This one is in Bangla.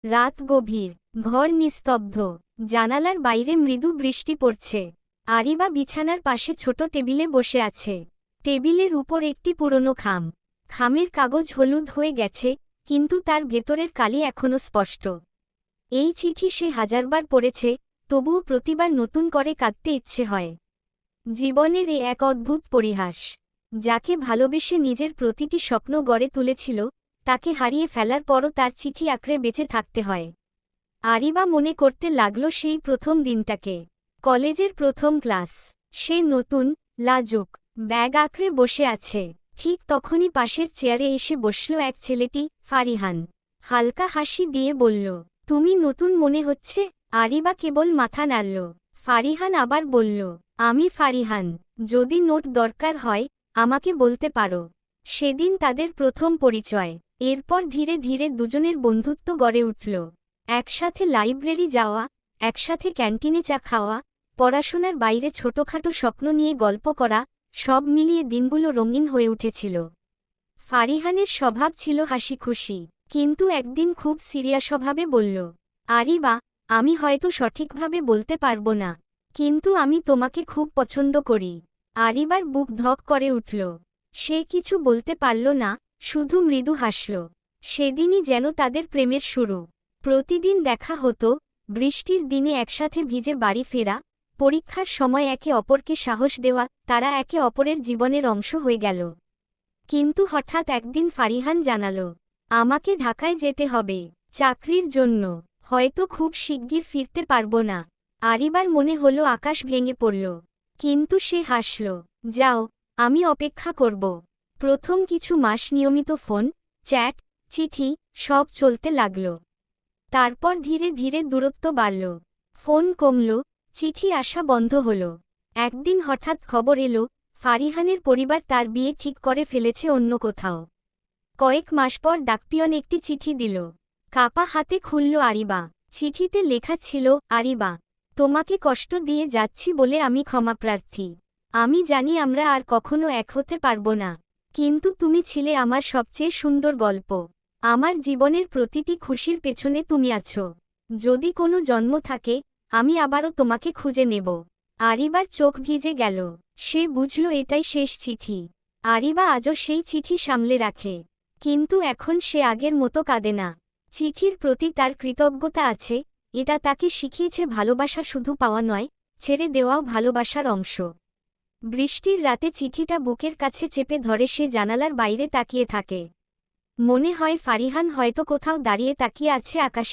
রাত গভীর, ঘর নিস্তব্ধ, জানালার বাইরে মৃদু বৃষ্টি পড়ছে। আরিবা বিছানার পাশে ছোট টেবিলে বসে আছে। টেবিলের উপর একটি পুরনো খাম। খামের কাগজ হলুদ হয়ে গেছে, কিন্তু তার ভেতরের কালি এখনও স্পষ্ট। এই চিঠি সে হাজারবার পড়েছে, তবুও প্রতিবার নতুন করে কাঁদতে ইচ্ছে হয়। জীবনের এ এক অদ্ভুত পরিহাস। যাকে ভালোবেসে নিজের প্রতিটি স্বপ্ন গড়ে তুলেছিল, তাকে হারিয়ে ফেলার পরও তার চিঠি আঁকড়ে বেঁচে থাকতে হয়। আরিবা মনে করতে লাগল সেই প্রথম দিনটাকে। কলেজের প্রথম ক্লাস। সে নতুন, লাজুক, ব্যাগ আঁকড়ে বসে আছে। ঠিক তখনই পাশের চেয়ারে এসে বসল এক ছেলেটি, ফারিহান। হালকা হাসি দিয়ে বলল, তুমি নতুন মনে হচ্ছে। আরিবা কেবল মাথা নাড়ল। ফারিহান আবার বলল, আমি ফারিহান। যদি নোট দরকার হয়, আমাকে বলতে পারো। সেদিন তাদের প্রথম পরিচয়। এরপর ধীরে ধীরে দুজনের বন্ধুত্ব গড়ে উঠল। একসাথে লাইব্রেরি যাওয়া, একসাথে ক্যান্টিনে চা খাওয়া, পড়াশোনার বাইরে ছোটখাটো স্বপ্ন নিয়ে গল্প করা, সব মিলিয়ে দিনগুলো রঙিন হয়ে উঠেছিল। ফারিহানের স্বভাব ছিল হাসি খুশি, কিন্তু একদিন খুব সিরিয়াস স্বভাবে বলল, আরিবা, আমি হয়তো সঠিকভাবে বলতে পারবো না, কিন্তু আমি তোমাকে খুব পছন্দ করি। আরিবার বুক ধক করে উঠল। সে কিছু বলতে পারল না, শুধু মৃদু হাসল। সেদিনই যেন তাদের প্রেমের শুরু। প্রতিদিন দেখা হতো, বৃষ্টির দিনে একসাথে ভিজে বাড়ি ফেরা, পরীক্ষার সময় একে অপরকে সাহস দেওয়া, তারা একে অপরের জীবনের অংশ হয়ে গেল। কিন্তু হঠাৎ একদিন ফারিহান জানাল, আমাকে ঢাকায় যেতে হবে, চাকরির জন্য। হয়তো খুব শিগগির ফিরতে পারবো না। আরিবার মনে হলো আকাশ ভেঙে পড়ল। কিন্তু সে হাসল, যাও, আমি অপেক্ষা করব। প্রথম কিছু মাস নিয়মিত ফোন, চ্যাট, চিঠি, সব চলতে লাগল। তারপর ধীরে ধীরে দূরত্ব বাড়ল। ফোন কমল, চিঠি আসা বন্ধ হল। একদিন হঠাৎ খবর এলো, ফারিহানের পরিবার তার বিয়ে ঠিক করে ফেলেছে অন্য কোথাও। কয়েক মাস পর ডাকপিয়ন একটি চিঠি দিল। কাপা হাতে খুলল আরিবা। চিঠিতে লেখা ছিল, আরিবা, তোমাকে কষ্ট দিয়ে যাচ্ছি বলে আমি ক্ষমাপ্রার্থী। আমি জানি আমরা আর কখনো এক হতে পারব না, কিন্তু তুমি ছিলে আমার সবচেয়ে সুন্দর গল্প। আমার জীবনের প্রতিটি খুশির পেছনে তুমি আছো। যদি কোনো জন্ম থাকে, আমি আবারও তোমাকে খুঁজে নেব। আরিবার চোখ ভিজে গেল। সে বুঝল এটাই শেষ চিঠি। আরিবা আজও সেই চিঠি সামলে রাখে, কিন্তু এখন সে আগের মতো কাঁদে না। চিঠির প্রতি তার কৃতজ্ঞতা আছে, এটা তাকে শিখিয়েছে ভালোবাসা শুধু পাওয়া নয়, ছেড়ে দেওয়াও ভালোবাসার অংশ। বৃষ্টির রাতে চিঠিটা বুকের কাছে চেপে ধরে সে জানালার বাইরে তাকিয়ে থাকে। মনে হয় ফারিহান হয়তো কোথাও দাঁড়িয়ে তাকিয়ে আছে আকাশের